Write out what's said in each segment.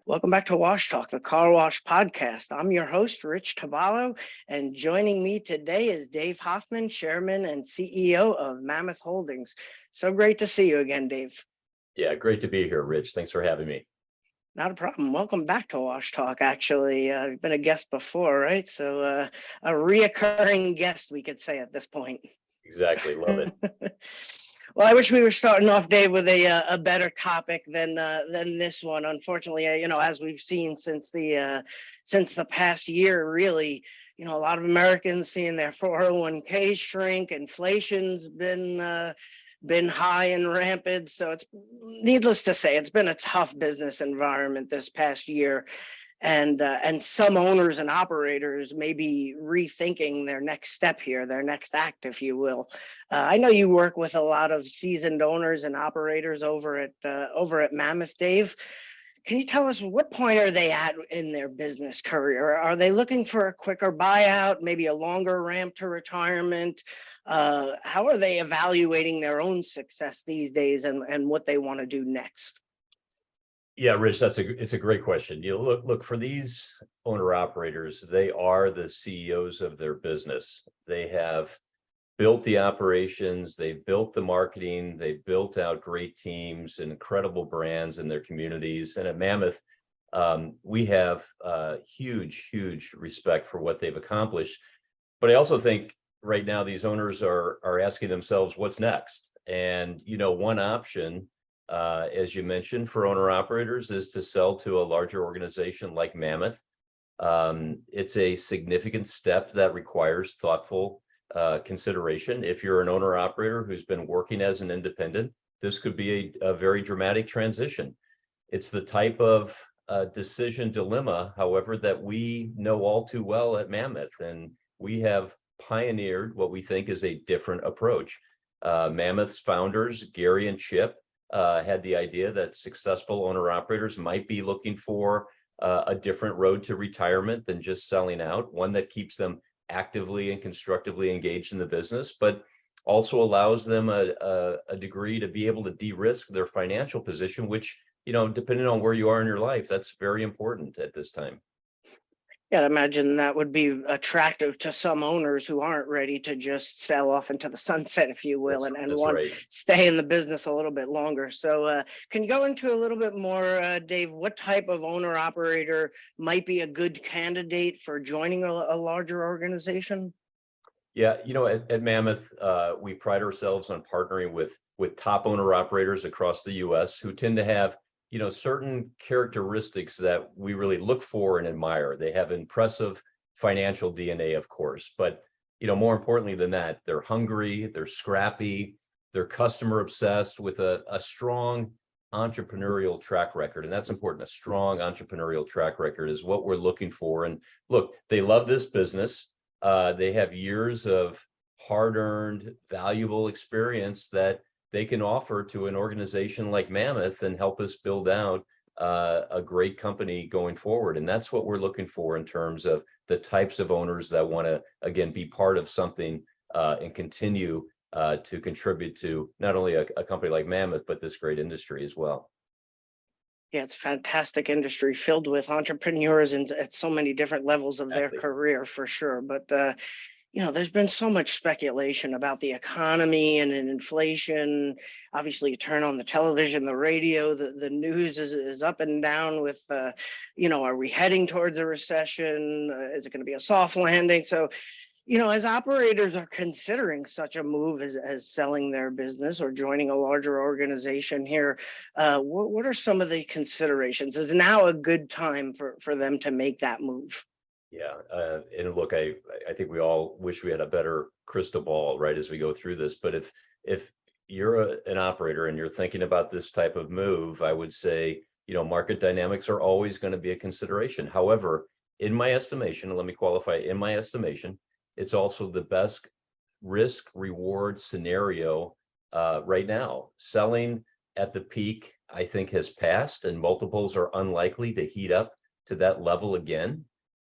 Welcome back to Wash Talk, the Carwash Podcast. I'm your host, Rich DiPaolo, and joining me today is Dave Hoffmann, Chairman and CEO of Mammoth Holdings. So great to see you again, Dave. Yeah, great to be here, Rich. Thanks for having me. Not a problem. Welcome back to Wash Talk, actually. You've been a guest before, right? So a reoccurring guest, we could say at this point. Exactly. Love it. Well, I wish we were starting off, Dave, with a better topic than this one. Unfortunately, as we've seen since the past year, really, a lot of Americans seeing their 401k shrink. Inflation's been high and rampant. So it's needless to say, it's been a tough business environment this past year. And some owners and operators may be rethinking their next step here, their next act, if you will. I know you work with a lot of seasoned owners and operators over at Mammoth, Dave. Can you tell us what point are they at in their business career? Are they looking for a quicker buyout, maybe a longer ramp to retirement? How are they evaluating their own success these days and what they want to do next? Yeah, Rich, it's a great question. Look for these owner operators. They are the CEOs of their business. They have built the operations, they've built the marketing, they've built out great teams and incredible brands in their communities. And at Mammoth, we have huge respect for what they've accomplished. But I also think right now these owners are asking themselves, what's next? And one option, as you mentioned, for owner operators is to sell to a larger organization like Mammoth. It's a significant step that requires thoughtful consideration. If you're an owner operator who's been working as an independent, this could be a very dramatic transition. It's the type of decision dilemma, however, that we know all too well at Mammoth, and we have pioneered what we think is a different approach. Mammoth's founders, Gary and Chip, had the idea that successful owner operators might be looking for a different road to retirement than just selling out, one that keeps them actively and constructively engaged in the business, but also allows them a degree to be able to de-risk their financial position, which, depending on where you are in your life, that's very important at this time. Yeah, I imagine that would be attractive to some owners who aren't ready to just sell off into the sunset, if you will, and want to stay in the business a little bit longer. So can you go into a little bit more, Dave, what type of owner operator might be a good candidate for joining a larger organization? Yeah, at Mammoth, we pride ourselves on partnering with top owner operators across the U.S. who tend to have certain characteristics that we really look for and admire. They have impressive financial DNA, of course, but more importantly than that, they're hungry, they're scrappy, they're customer obsessed with a strong entrepreneurial track record. And that's important. A strong entrepreneurial track record is what we're looking for. And look, they love this business. They have years of hard-earned, valuable experience that they can offer to an organization like Mammoth and help us build out a great company going forward. And that's what we're looking for in terms of the types of owners that want to, again, be part of something and continue to contribute to not only a company like Mammoth, but this great industry as well. Yeah, it's a fantastic industry filled with entrepreneurs and at so many different levels of their career, for sure. But there's been so much speculation about the economy and inflation. Obviously, you turn on the television, the radio, the news is up and down with, are we heading towards a recession? Is it going to be a soft landing? So, as operators are considering such a move as selling their business or joining a larger organization here, what are some of the considerations? Is now a good time for them to make that move? Yeah, and look, I think we all wish we had a better crystal ball, right, as we go through this. But if you're an operator and you're thinking about this type of move, I would say, market dynamics are always going to be a consideration. However, in my estimation, let me qualify, in my estimation, it's also the best risk reward scenario right now. Selling at the peak, I think, has passed, and multiples are unlikely to heat up to that level again.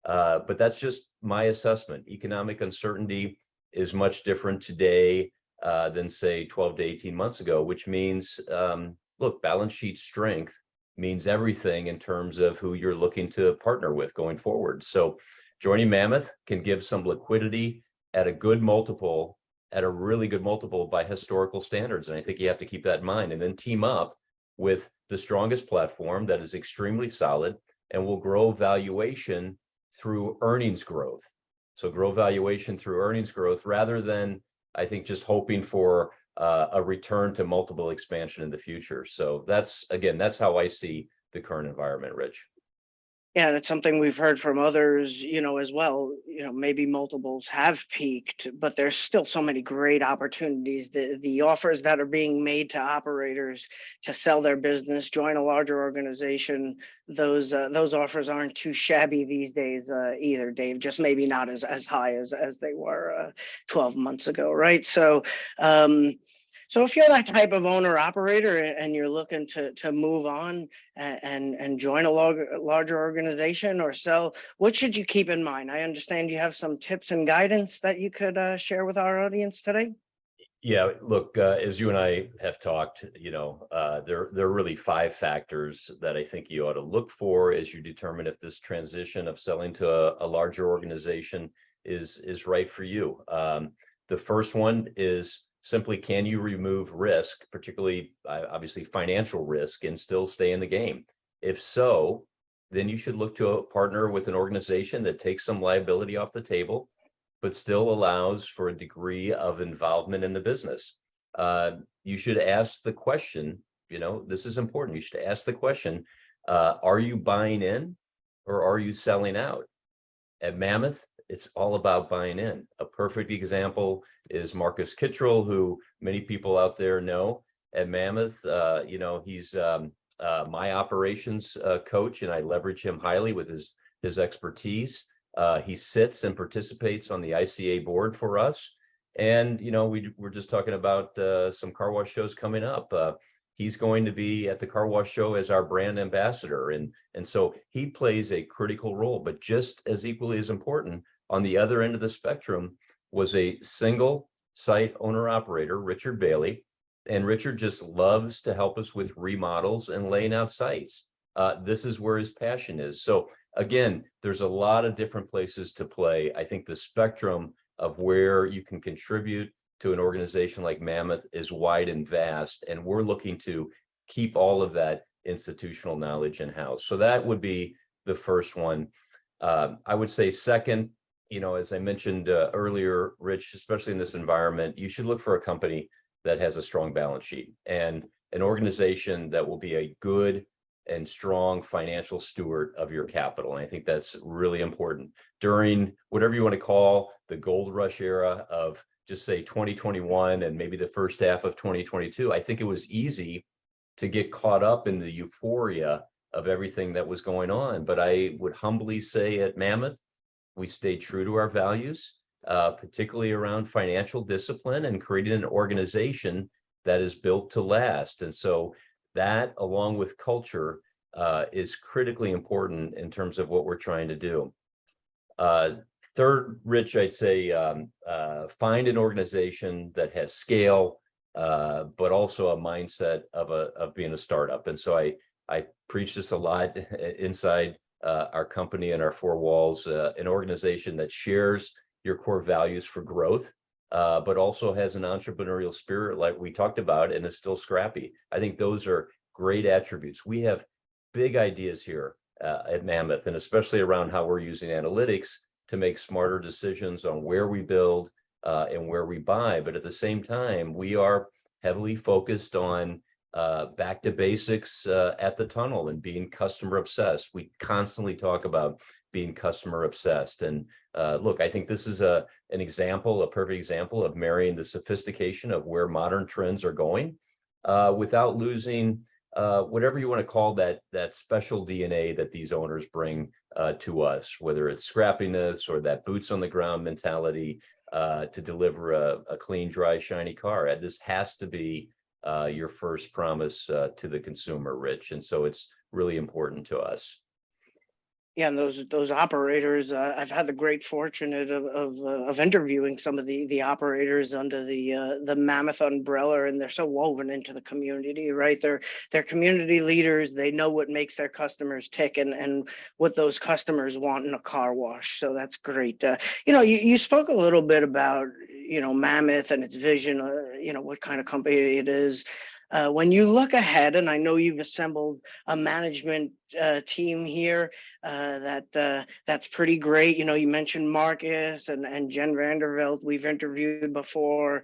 But that's just my assessment. Economic uncertainty is much different today than say 12 to 18 months ago, which means, look, balance sheet strength means everything in terms of who you're looking to partner with going forward. So joining Mammoth can give some liquidity at a good multiple, at a really good multiple by historical standards. And I think you have to keep that in mind, and then team up with the strongest platform that is extremely solid and will grow valuation through earnings growth. So grow valuation through earnings growth rather than, I think, just hoping for a return to multiple expansion in the future. So that's how I see the current environment, Rich. Yeah, that's something we've heard from others, as well. Maybe multiples have peaked, but there's still so many great opportunities. The offers that are being made to operators to sell their business, join a larger organization, those offers aren't too shabby these days either, Dave. Just maybe not as high as they were 12 months ago, right? So if you're that type of owner operator and you're looking to move on and join a larger organization or sell, what should you keep in mind? I understand you have some tips and guidance that you could share with our audience today. Yeah, look, as you and I have talked, there are really 5 factors that I think you ought to look for as you determine if this transition of selling to a larger organization is right for you. The first one is simply, can you remove risk, particularly obviously financial risk, and still stay in the game? If so, then you should look to partner with an organization that takes some liability off the table, but still allows for a degree of involvement in the business. You should ask the question, this is important. You should ask the question, are you buying in or are you selling out? At Mammoth, it's all about buying in. A perfect example is Marcus Kittrell, who many people out there know. At Mammoth, he's my operations coach, and I leverage him highly with his expertise. He sits and participates on the ICA board for us. And, we're just talking about some car wash shows coming up. He's going to be at the car wash show as our brand ambassador. And so he plays a critical role, but just as equally as important on the other end of the spectrum was a single site owner operator, Richard Bailey. And Richard just loves to help us with remodels and laying out sites. This is where his passion is. So again, there's a lot of different places to play. I think the spectrum of where you can contribute to an organization like Mammoth is wide and vast, and we're looking to keep all of that institutional knowledge in-house. So that would be the first one. I would say second, as I mentioned earlier, Rich, especially in this environment, you should look for a company that has a strong balance sheet and an organization that will be a good and strong financial steward of your capital. And I think that's really important during whatever you want to call the gold rush era of, just say, 2021 and maybe the first half of 2022. I think it was easy to get caught up in the euphoria of everything that was going on. But I would humbly say at Mammoth, we stayed true to our values, particularly around financial discipline and creating an organization that is built to last. And so that, along with culture, is critically important in terms of what we're trying to do. Third, Rich, I'd say find an organization that has scale, but also a mindset of being a startup. And so I preach this a lot inside our company and our 4 walls, an organization that shares your core values for growth, but also has an entrepreneurial spirit like we talked about and is still scrappy. I think those are great attributes. We have big ideas here at Mammoth, and especially around how we're using analytics to make smarter decisions on where we build and where we buy. But at the same time, we are heavily focused on back to basics at the tunnel and being customer obsessed. We constantly talk about being customer obsessed. And look, I think this is a perfect example of marrying the sophistication of where modern trends are going without losing whatever you want to call that special DNA that these owners bring to us, whether it's scrappiness or that boots on the ground mentality to deliver a clean, dry, shiny car. This has to be your first promise to the consumer, Rich. And so it's really important to us. Yeah, and those operators, I've had the great fortunate of interviewing some of the operators under the Mammoth umbrella, and they're so woven into the community, right? They're community leaders. They know what makes their customers tick, and what those customers want in a car wash. So that's great. You spoke a little bit about Mammoth and its vision. What kind of company it is. When you look ahead, and I know you've assembled a management team here that's pretty great. You mentioned Marcus and Jen Vanderbilt we've interviewed before.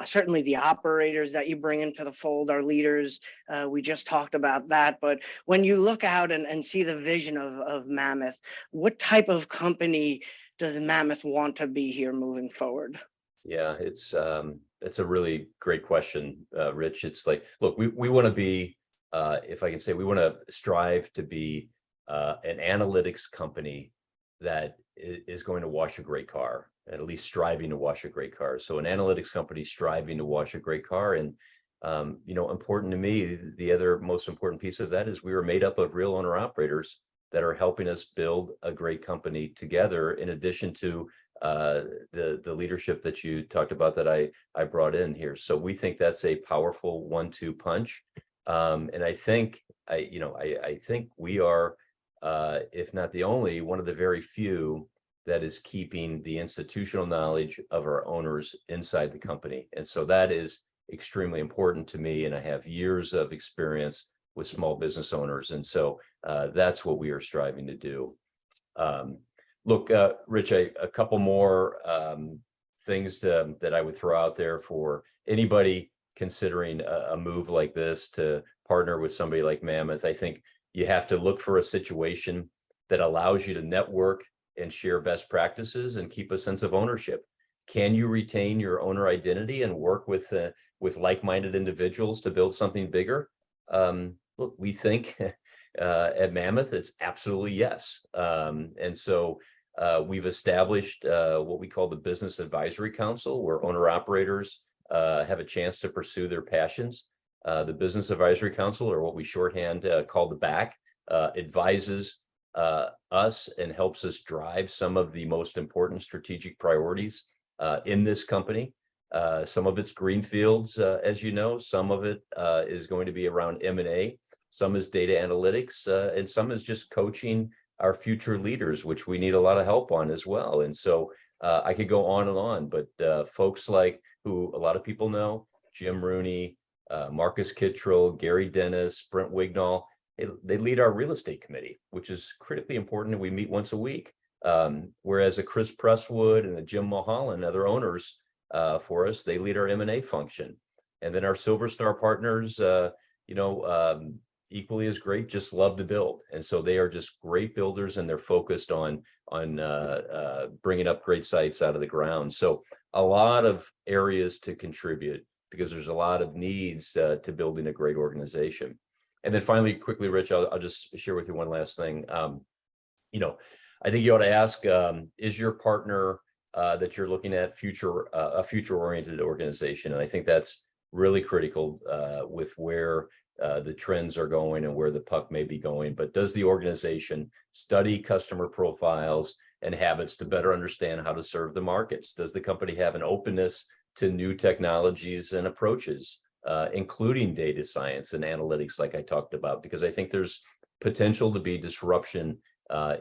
Certainly the operators that you bring into the fold are leaders. We just talked about that. But when you look out and see the vision of Mammoth, what type of company does Mammoth want to be here moving forward? Yeah, it's a really great question, Rich. It's like, look, we want to be, if I can say, we want to strive to be an analytics company that is going to wash a great car, at least striving to wash a great car. So an analytics company striving to wash a great car. And important to me, the other most important piece of that is we were made up of real owner operators that are helping us build a great company together, in addition to the leadership that you talked about that I brought in here. So we think that's a powerful 1-2 punch. And I think I think we are, if not the only, one of the very few that is keeping the institutional knowledge of our owners inside the company. And so that is extremely important to me. And I have years of experience with small business owners. And so that's what we are striving to do. Look, Rich, a couple more things that I would throw out there for anybody considering a move like this to partner with somebody like Mammoth. I think you have to look for a situation that allows you to network and share best practices and keep a sense of ownership. Can you retain your owner identity and work with like-minded individuals to build something bigger? Look, we think at Mammoth, it's absolutely yes. And so we've established what we call the Business Advisory Council, where owner operators have a chance to pursue their passions. The Business Advisory Council, or what we shorthand call the BAC, advises us and helps us drive some of the most important strategic priorities in this company. Some of it's greenfields, as you know, some of it is going to be around M&A, some is data analytics, and some is just coaching our future leaders, which we need a lot of help on as well. And so I could go on and on, but folks like who a lot of people know, Jim Rooney, Marcus Kittrell, Gary Dennis, Brent Wignall, they lead our real estate committee, which is critically important, and we meet once a week. Whereas a Chris Presswood and a Jim Mulholland, other owners for us, they lead our M&A function. And then our Silver Star partners, equally as great, just love to build. And so they are just great builders, and they're focused on bringing up great sites out of the ground. So a lot of areas to contribute, because there's a lot of needs to building a great organization. And then finally, quickly, Rich, I'll just share with you one last thing. I think you ought to ask, is your partner that you're looking at a future-oriented organization? And I think that's really critical with where the trends are going and where the puck may be going. But does the organization study customer profiles and habits to better understand how to serve the markets? Does the company have an openness to new technologies and approaches, including data science and analytics, like I talked about? Because I think there's potential to be disruption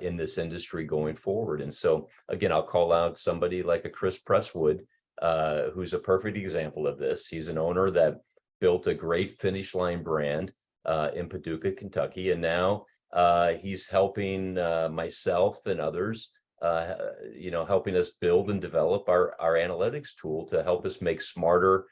in this industry going forward. And so, again, I'll call out somebody like a Chris Presswood, who's a perfect example of this. He's an owner that built a great Finish Line brand in Paducah, Kentucky, and now he's helping myself and others, helping us build and develop our analytics tool to help us make smarter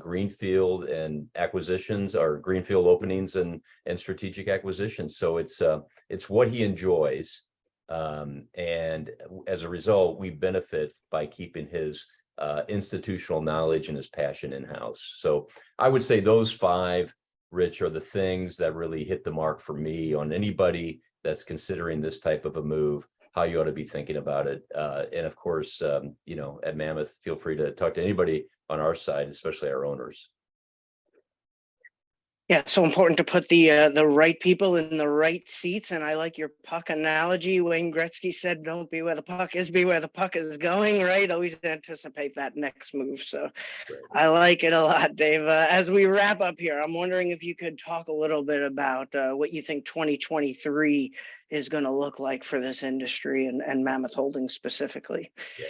greenfield and acquisitions, or greenfield openings and strategic acquisitions. So it's what he enjoys, and as a result, we benefit by keeping his institutional knowledge and his passion in-house. So I would say those 5, Rich, are the things that really hit the mark for me on anybody that's considering this type of a move, how you ought to be thinking about it. And of course, at Mammoth, feel free to talk to anybody on our side, especially our owners. Yeah, so important to put the right people in the right seats. And I like your puck analogy. Wayne Gretzky said, "Don't be where the puck is, be where the puck is going." Right? Always anticipate that next move. So That's right. I like it a lot, Dave. As we wrap up here, I'm wondering if you could talk a little bit about what you think 2023 is going to look like for this industry and Mammoth Holdings specifically. Yeah,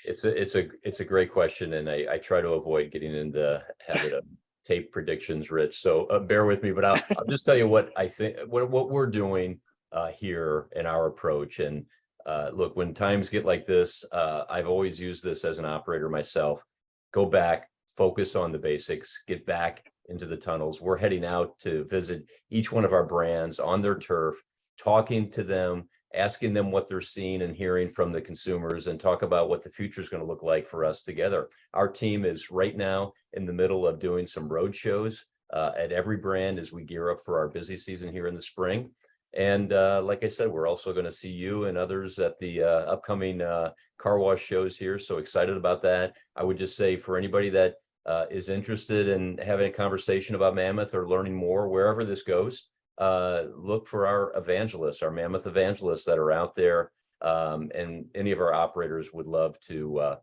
it's a great question, and I try to avoid getting in the habit of tape predictions, Rich. So bear with me, but I'll just tell you what I think, what we're doing here in our approach. And look, when times get like this, I've always used this as an operator myself. Go back, focus on the basics, get back into the tunnels. We're heading out to visit each one of our brands on their turf, talking to them, asking them what they're seeing and hearing from the consumers, and talk about what the future is going to look like for us together. Our team is right now in the middle of doing some road shows at every brand as we gear up for our busy season here in the spring. And like I said, we're also going to see you and others at the upcoming car wash shows here. So excited about that. I would just say, for anybody that is interested in having a conversation about Mammoth or learning more, wherever this goes, look for our evangelists, our Mammoth evangelists that are out there. And any of our operators would love to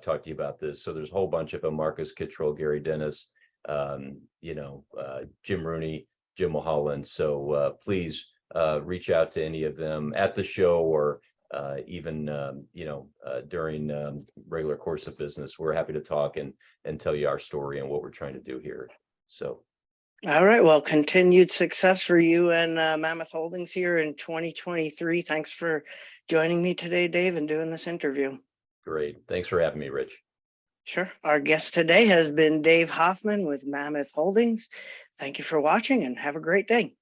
talk to you about this. So there's a whole bunch of them: Marcus Kittrell, Gary Dennis, Jim Rooney, Jim Mulholland. So please reach out to any of them at the show, or even during regular course of business. We're happy to talk and tell you our story and what we're trying to do here. So. All right. Well, continued success for you and Mammoth Holdings here in 2023. Thanks for joining me today, Dave, and doing this interview. Great. Thanks for having me, Rich. Sure. Our guest today has been Dave Hoffmann with Mammoth Holdings. Thank you for watching and have a great day.